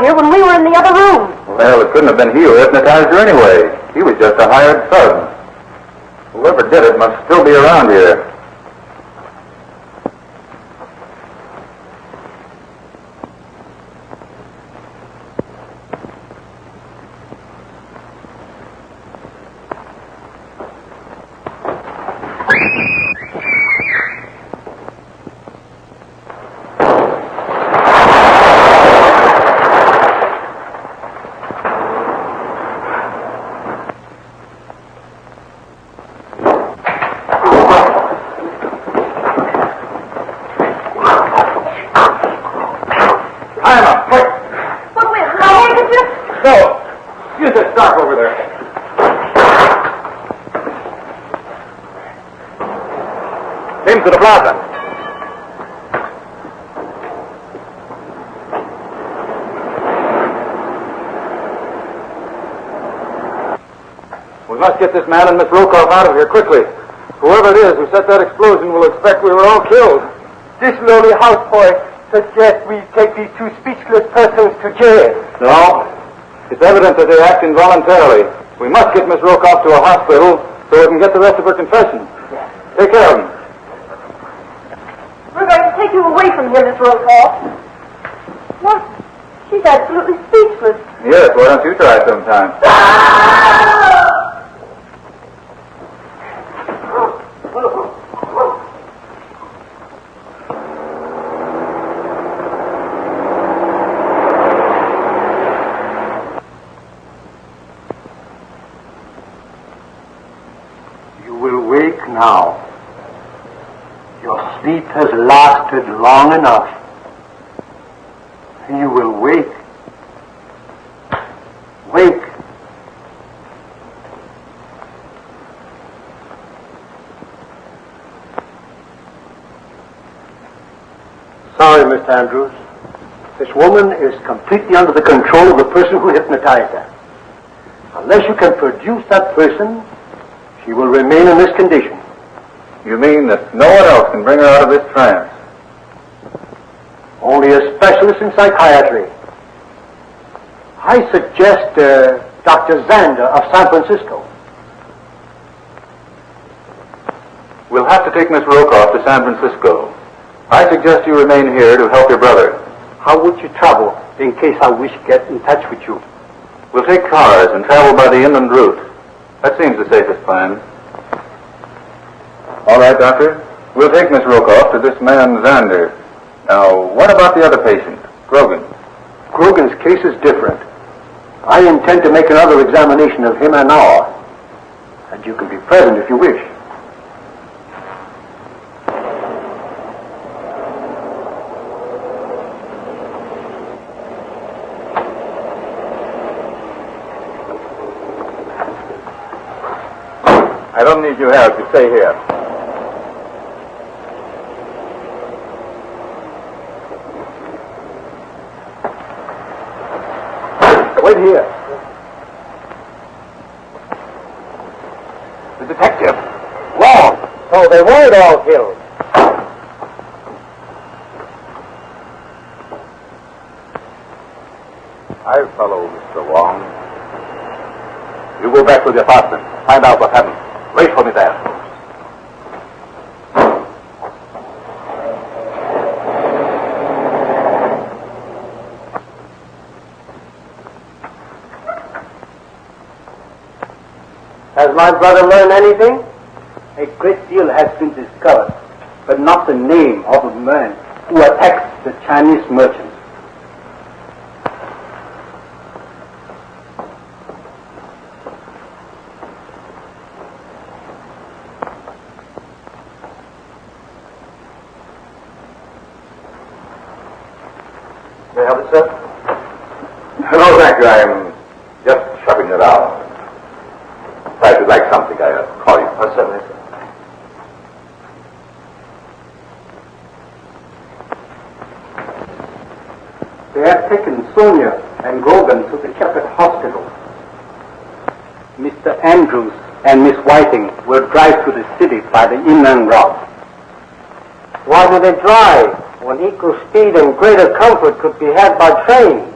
When we were in the other room. Well, it couldn't have been he who hypnotized her anyway. He was just a hired thug. Whoever did it must still be around here. To the plaza. We must get this man and Miss Rokoff out of here quickly. Whoever it is who set that explosion will expect we were all killed. This lowly houseboy suggests we take these two speechless persons to jail. No. It's evident that they act involuntarily. We must get Miss Rokoff to a hospital so we can get the rest of her confession. Take care of him. We're going to take you away from here, Miss Rokoff. What? She's absolutely speechless. Yes, why don't you try sometime? You will wake now. Your sleep has lasted long enough. You will wake. Wake. Sorry, Mr. Andrews. This woman is completely under the control of the person who hypnotized her. Unless you can produce that person, she will remain in this condition. You mean that no one else can bring her out of this trance? Only a specialist in psychiatry. I suggest Dr. Zander of San Francisco. We'll have to take Miss Rokoff to San Francisco. I suggest you remain here to help your brother. How would you travel in case I wish to get in touch with you? We'll take cars and travel by the inland route. That seems the safest plan. All right, Doctor. We'll take Miss Rokoff to this man, Zander. Now, what about the other patient, Grogan? Grogan's case is different. I intend to make another examination of him an hour. And you can be present if you wish. I don't need your help. You stay here. Wait here. The detective. Wrong. So they weren't all killed. I follow, Mr. Wong. You go back to the apartment. Find out what happened. Wait for me there. Has my brother learned anything? A great deal has been discovered, but not the name of the man who attacked the Chinese merchants. May I help you, sir? No, thank you. I'm just shopping around. If I should like something, I'll call you. Oh, certainly, sir. They have taken Sonya and Grogan to the Shepherd Hospital. Mr. Andrews and Miss Whiting will drive to the city by the inland route. Why do they drive when equal speed and greater comfort could be had by train?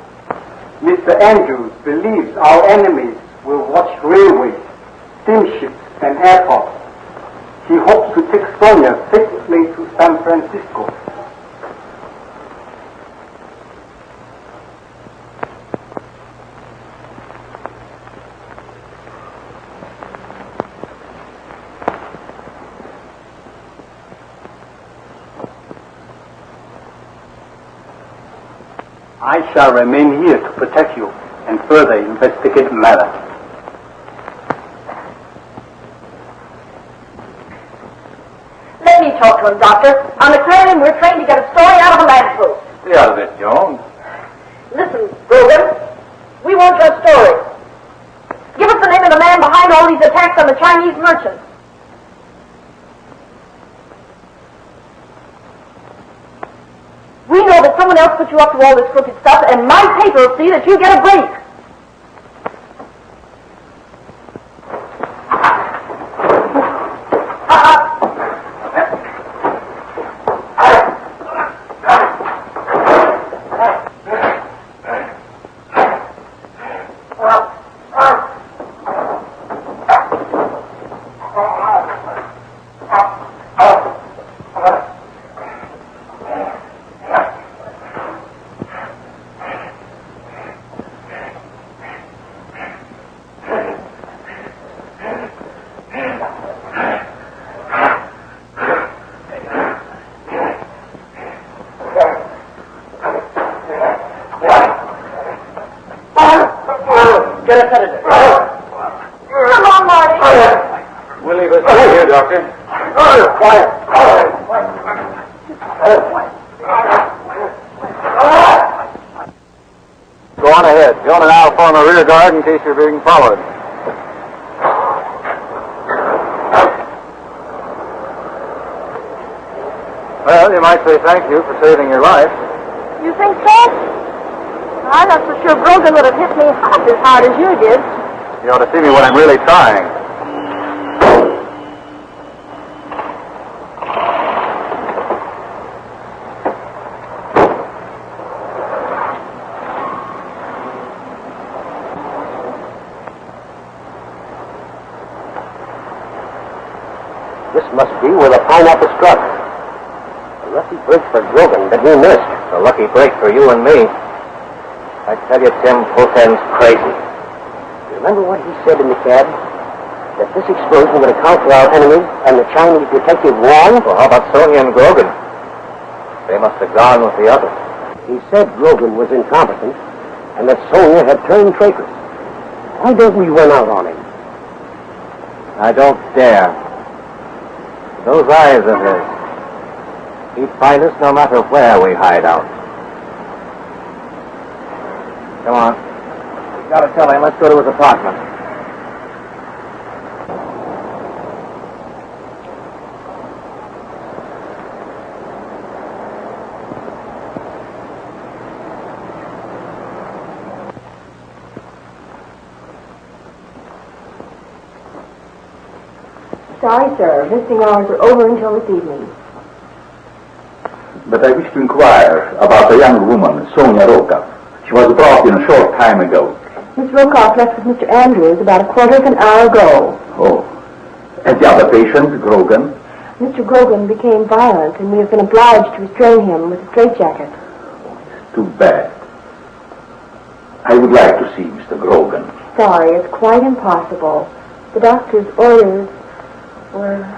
Mr. Andrews believes our enemies will watch railways, steamships, and airports. He hopes to take Sonya safely to San Francisco. I shall remain here to protect you and further investigate the matter. Let me talk to him, Doctor. On the clarion, we're trained to get a story out of a lamppost. Stay out of this, Jones. Listen, Grogan, we want your story. Give us the name of the man behind all these attacks on the Chinese merchants. We know that someone else put you up to all this crooked stuff, and my paper will see that you get a break. Get a sedative. Come on, Marty. We'll leave us here, Doctor. Quiet. Go on ahead. Joan and I'll form a rear guard in case you're being followed. Well, you might say thank you for saving your life. You think so? I'm not so sure Grogan would have hit me half as hard as you did. You ought to see me when I'm really trying. This must be where the pineapple struck. A lucky break for Grogan that he missed. A lucky break for you and me. I tell you, Tim, Poten's crazy. Remember what he said in the cab? That this explosion would account for our enemies and the Chinese detective Wong? Well, how about Sonya and Grogan? They must have gone with the others. He said Grogan was incompetent and that Sonya had turned traitorous. Why don't we run out on him? I don't dare. Those eyes of his. He'd find us no matter where we hide out. Come on. We gotta tell him. Let's go to his apartment. Sorry, sir. Visiting hours are over until this evening. But I wish to inquire about a young woman, Sonya Rokoff. She was brought in a short time ago. Miss Rokoff left with Mr. Andrews about a quarter of an hour ago. Oh. And the other patient, Grogan? Mr. Grogan became violent, and we have been obliged to restrain him with a straitjacket. Too bad. I would like to see Mr. Grogan. Sorry, it's quite impossible. The doctor's orders were...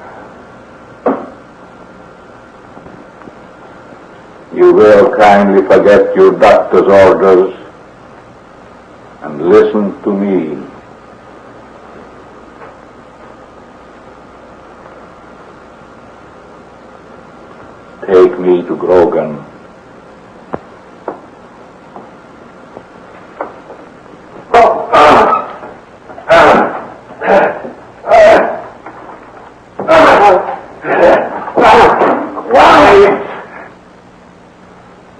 You will kindly forget your doctor's orders and listen to me. Take me to Grogan.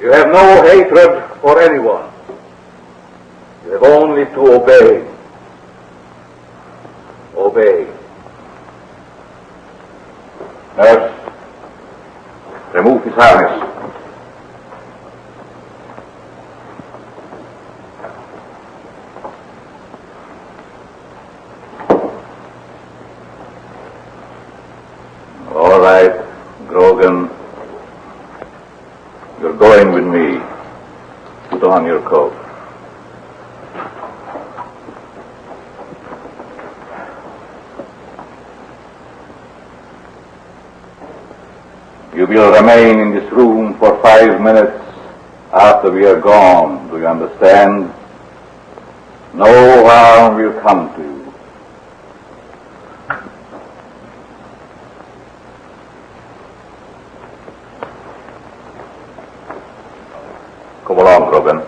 You have no hatred for anyone. You have only to obey. Obey. Nurse, remove his harness. All right, Grogan. You're going with me. Put on your coat. You will remain in this room for 5 minutes after we are gone. Do you understand? No harm will come to you. Come along, Grogan.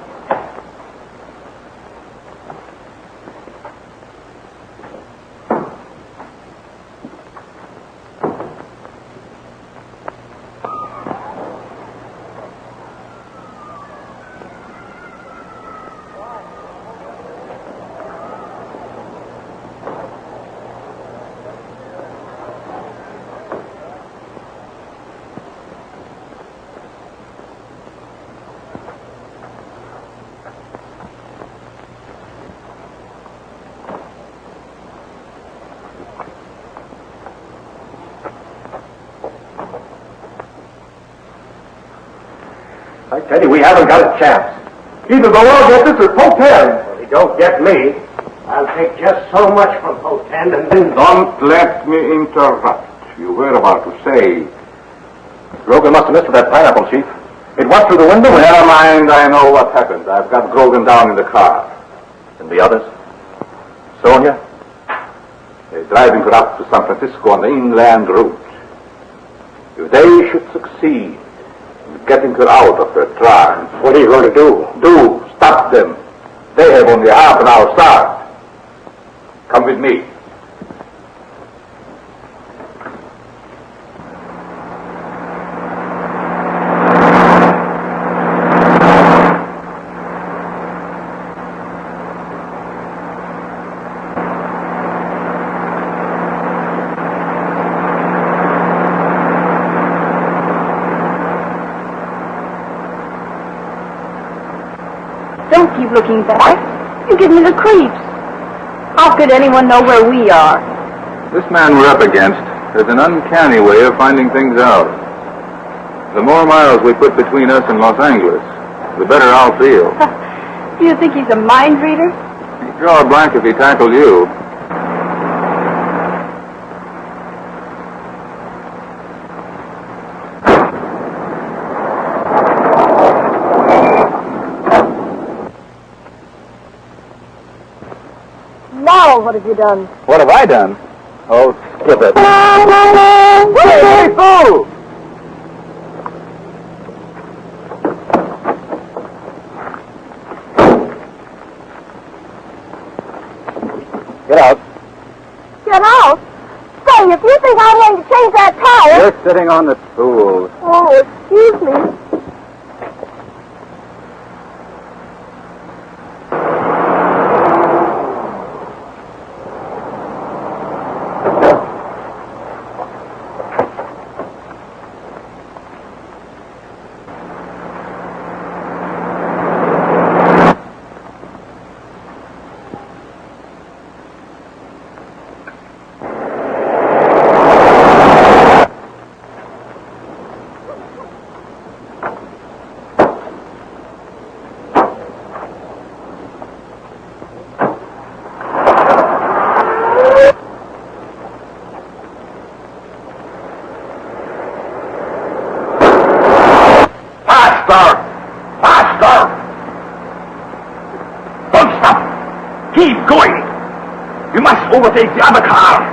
I tell you, we haven't got a chance. Either the law gets us or Poten. Well, he don't get me. I'll take just so much from Poten and then... Don't let me interrupt. You were about to say... Grogan must have missed that pineapple, Chief. It went through the window and... Never mind, I know what happened. I've got Grogan down in the car. And the others? Sonya? They're driving her up to San Francisco on the inland route. If they should succeed in getting her out of her trance... What are you going to do? Stop them. They have only half an hour start. Come with me. Don't keep looking back. You give me the creeps. How could anyone know where we are? This man we're up against has an uncanny way of finding things out. The more miles we put between us and Los Angeles, the better I'll feel. Do you think he's a mind reader? He'd draw a blank if he tackled you. Now, what have you done? What have I done? Oh, skip it. Hey, fool! Get out. Get out? Say, if you think I'm going to change that tire... You're sitting on the stool. Oh, excuse me. going. We must overtake the other car.